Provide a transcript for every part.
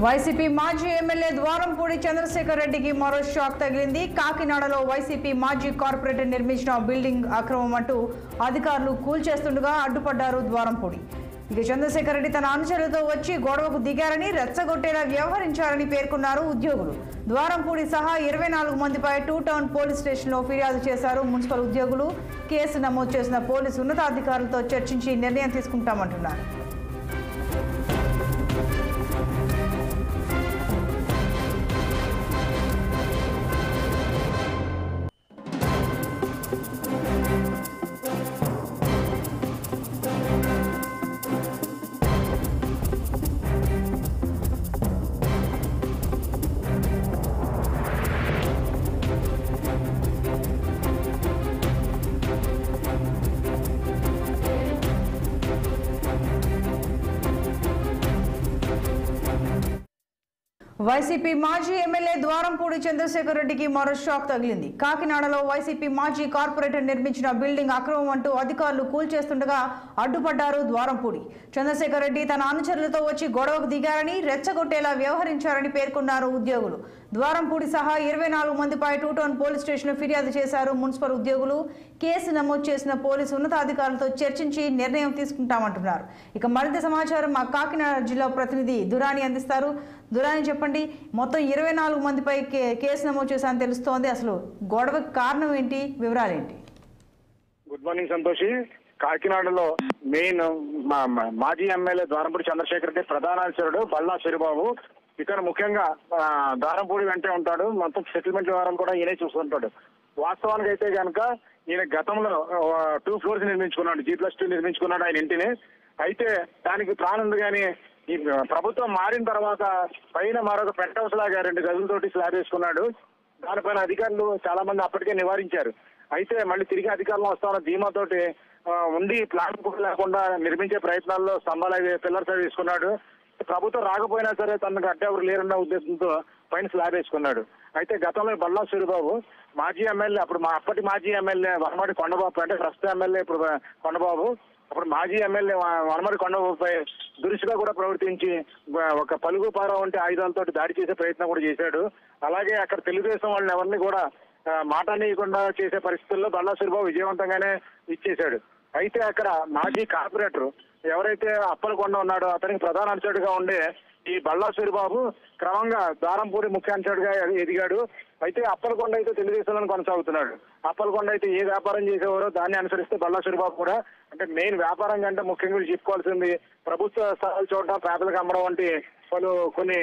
YCP మాజీ MLA Dwarampudi Chandrasekhar రెడ్డికి మరో షాక్ తగిలింది. కాకినాడలో వైసీపీ మాజీ కార్పొరేటర్ నిర్మించిన బిల్డింగ్ అక్రమం అంటూ అధికారులు కూల్చేస్తుండగా అడ్డుపడ్డారు ద్వారంపూడి. ఇక చంద్రశేఖర్ రెడ్డి తన అనుచరులతో వచ్చి గొడవకు దిగారని, రెచ్చగొట్టేలా వ్యవహరించారని పేర్కొన్నారు ఉద్యోగులు. ద్వారంపూడి సహా 24 మందిపై 2 టౌన్ పోలీస్ స్టేషన్లో ఫిర్యాదు చేశారు మున్సిపల్ ఉద్యోగులు. కేసు నమోదు చేసిన పోలీసు ఉన్నతాధికారులతో చర్చించి నిర్ణయం తీసుకుంటామంటున్నారు. వైసీపీ మాజీ ఎమ్మెల్యే ద్వారంపూడి చంద్రశేఖర్ రెడ్డికి మరో షాక్ తగిలింది. కాకినాడలో వైసీపీ మాజీ కార్పొరేటర్ నిర్మించిన బిల్డింగ్ అక్రమం అంటూ అధికారులు కూల్చేస్తుండగా అడ్డుపడ్డారు ద్వారంపూడి. చంద్రశేఖర్ రెడ్డి తన అనుచరులతో వచ్చి గొడవకు దిగారని, రెచ్చగొట్టేలా వ్యవహరించారని పేర్కొన్నారు ఉద్యోగులు. ద్వారంపూడి సహా 24 మందిపై 2 టౌన్ పోలీస్ స్టేషన్లో ఫిర్యాదు చేశారు మున్సిపల్ ఉద్యోగులు. కేసు నమోదు చేసిన పోలీసు ఉన్నతాధికారులతో చర్చించి నిర్ణయం తీసుకుంటామంటున్నారు. ఇక మరింత సమాచారం మా కాకినాడ జిల్లా ప్రతినిధి దురాని అందిస్తారు. దురాని చెప్పండి, మొత్తం 24 మందిపై కేసు నమోదు చేశారని తెలుస్తోంది. అసలు గొడవకి కారణం ఏంటి, వివరాలు ఏంటి? Good morning Santoshi. కాకినాడలో మెయిన్ మాజీ ఎమ్మెల్యే ద్వారంపూడి చంద్రశేఖర్ రెడ్డి ప్రధాన అనుచరుడు బల్లా చిరుబాబు ఇక్కడ ముఖ్యంగా ద్వారంపూడి వెంటే ఉంటాడు. మొత్తం సెటిల్మెంట్ వ్యవహారం కూడా ఈయనే చూస్తుంటాడు. వాస్తవానికి అయితే కనుక ఈయన గతంలో 2 floors నిర్మించుకున్నాడు, G+2 నిర్మించుకున్నాడు ఆయన ఇంటిని. అయితే దానికి ప్లాన్ ఉంది కానీ ఈ ప్రభుత్వం మారిన తర్వాత పైన మరొక పెంట్ హౌస్ లాగా 2 గదులతోటి స్లాబ్ వేసుకున్నాడు. దానిపైన అధికారులు చాలా మంది అప్పటికే నివారించారు. అయితే మళ్ళీ తిరిగి అధికారులు వస్తామన్న ధీమాతోటి ఉండి ప్లాన్ కూడా లేకుండా నిర్మించే ప్రయత్నాల్లో స్తంభాలు పిల్లర్స్ అవి వేసుకున్నాడు. ప్రభుత్వం రాకపోయినా సరే తనకు అడ్డెవరు లేరన్న ఉద్దేశంతో పైన స్లాబ్ వేసుకున్నాడు. అయితే గతంలో బల్లా సూరిబాబు మాజీ ఎమ్మెల్యే, అప్పటి మాజీ ఎమ్మెల్యే వనమాడి కొండబాబు, అంటే ప్రస్తుత ఎమ్మెల్యే ఇప్పుడు కొండబాబు, అప్పుడు మాజీ ఎమ్మెల్యే వనమాడి కొండబాబుపై దురుసుగా కూడా ప్రవర్తించి ఒక పలుగుపార వంటి ఆయుధాలతో దాడి చేసే ప్రయత్నం కూడా చేశాడు. అలాగే అక్కడ తెలుగుదేశం వాళ్ళని ఎవరిని కూడా మాట అనేయకుండా చేసే పరిస్థితుల్లో బల్లా సూరిబాబు విజయవంతంగానే ఇచ్చేశాడు. అయితే అక్కడ మాజీ కార్పొరేటర్ ఎవరైతే అప్పలకొండ ఉన్నాడో అతనికి ప్రధాన అనుచరుడుగా ఉండే ఈ బల్లా సూరిబాబు క్రమంగా ద్వారంపూడి ముఖ్య అనుచరుడుగా ఎదిగాడు. అయితే అప్పలకొండ అయితే తెలుగుదేశంలో కొనసాగుతున్నాడు. అప్పలకొండ అయితే ఏ వ్యాపారం చేసేవారో దాన్ని అనుసరిస్తే బల్లా సూరిబాబు కూడా, అంటే మెయిన్ వ్యాపారం కంటే ముఖ్యంగా చెప్పుకోవాల్సింది ప్రభుత్వ స్థలాలు చూడడం, పేదలకు అమ్మడం వంటి కొన్ని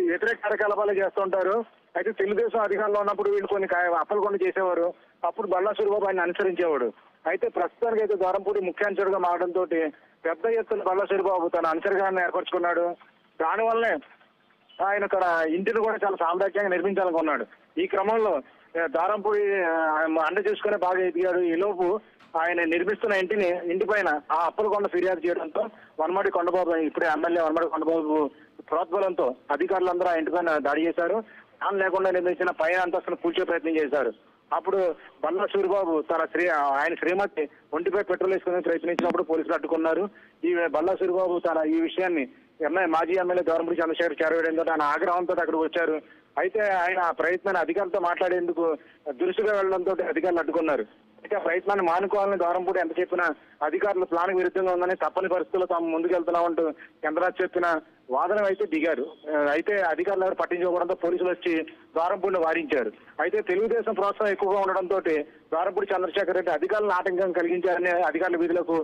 వ్యతిరేక కార్యకలాపాలు చేస్తుంటారు. అయితే తెలుగుదేశం అధికారంలో ఉన్నప్పుడు వీళ్ళు కొన్ని అప్పలకొండ చేసేవారు. అప్పుడు బల్లా సూరిబాబు ఆయన అనుసరించేవాడు. అయితే ప్రస్తుతానికి అయితే ద్వారంపూడి ముఖ్య అనుచరుడుగా మారడంతో పెద్ద ఎత్తున బల్లా సూరిబాబు తన అనుచరుగాన్ని ఏర్పరచుకున్నాడు. దానివల్లనే ఆయన తన ఇంటిని కూడా చాలా సామ్రాజ్యంగా నిర్మించాలనుకున్నాడు. ఈ క్రమంలో ద్వారంపూడి అండ చేసుకునే బాగా ఎదిగాడు. ఈలోపు ఆయన నిర్మిస్తున్న ఇంటి పైన ఆ అప్పలకొండ ఫిర్యాదు చేయడంతో వనమాడి కొండబాబు, ఇప్పుడే ఎమ్మెల్యే వనమాడి కొండబాబు ప్రోద్బలంతో అధికారులందరూ ఆ ఇంటిపైన దాడి చేశారు. ప్లాన్ లేకుండా నిర్మించిన పైన అంతస్తును కూల్చే ప్రయత్నం చేశారు. అప్పుడు బల్లా సూరిబాబు ఆయన శ్రీమతి ఒంటిపై పెట్రోల్ వేసుకుని ప్రయత్నించినప్పుడు పోలీసులు అడ్డుకున్నారు. ఈ బల్లా సూరిబాబు ఈ విషయాన్ని మాజీ ఎమ్మెల్యే ద్వారంపూడి చంద్రశేఖర్ చేరవేయడంతో ఆయన ఆగ్రహంతో అక్కడికి వచ్చారు. అయితే ఆయన ఆ ప్రయత్నాన్ని అధికారులతో మాట్లాడేందుకు దురుసుగా వెళ్లడంతో అధికారులు అడ్డుకున్నారు. అయితే ఆ ప్రయత్నాన్ని మానుకోవాలని ద్వారంపూడి ఎంత చెప్పినా అధికారులు ప్లాన్ విరుద్ధంగా ఉందని, తప్పని పరిస్థితుల్లో తాము ముందుకెళ్తున్నామంటూ ఎంత చెప్పిన వాదన అయితే దిగారు. అయితే అధికారులు ఎవరు పట్టించుకోవడంతో పోలీసులు వచ్చి ద్వారంపూడిని వారించారు. అయితే తెలుగుదేశం ప్రోత్సాహం ఎక్కువగా ఉండడంతో ద్వారంపూడి చంద్రశేఖర్ రెడ్డి అధికారులను ఆటంకం కలిగించారని అధికారుల విధులకు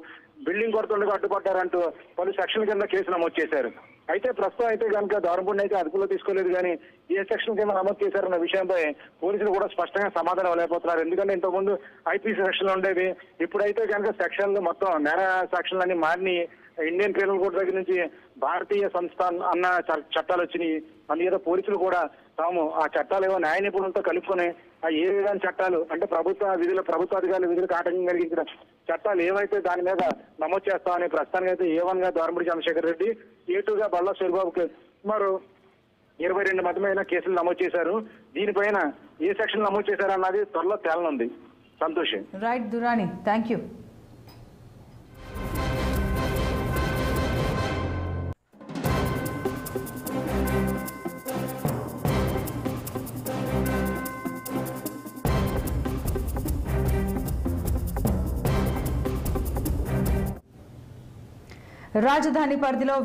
బిల్డింగ్ కొడుతుండగా అడ్డుపడ్డారంటూ పలు సెక్షన్ల కింద కేసు నమోదు చేశారు. అయితే ప్రస్తుతం అయితే కనుక ద్వారంపూడిని అయితే అదుపులో తీసుకోలేదు కానీ ఏ సెక్షన్ కింద నమోదు చేశారన్న విషయంపై పోలీసులు కూడా స్పష్టంగా సమాధానం ఇవ్వలేకపోతున్నారు. ఎందుకంటే ఇంతకుముందు ఐపీసీ సెక్షన్లు ఉండేవి, ఇప్పుడైతే కనుక సెక్షన్లు మొత్తం నేర సెక్షన్లన్నీ మారిని. ఇండియన్ పీనల్ కోడ్ దగ్గర నుంచి భారతీయ సంస్థ అన్న చట్టాలు వచ్చినాయి. అందుచేత పోలీసులు కూడా తాము ఆ చట్టాలు ఏవో న్యాయ నిపుణులతో కలుపుకొని ఆ ఏ విధమైన చట్టాలు, అంటే ప్రభుత్వ అధికారుల విధులకు ఆటంకం కలిగించిన చట్టాలు ఏవైతే దాని మీద నమోదు చేస్తామని ప్రస్తుతానికి అయితే A1 గా ద్వారంపూడి చంద్రశేఖర్ రెడ్డి, A2 గా బల్లా సూరిబాబుకి మరో 22 మంది మీద కేసులు నమోదు చేశారు. దీనిపైన ఏ సెక్షన్ నమోదు చేశారన్నది త్వరలో తేలనుంది. Santosh. Right Durrani, thank you. రాజధాని పరిధిలో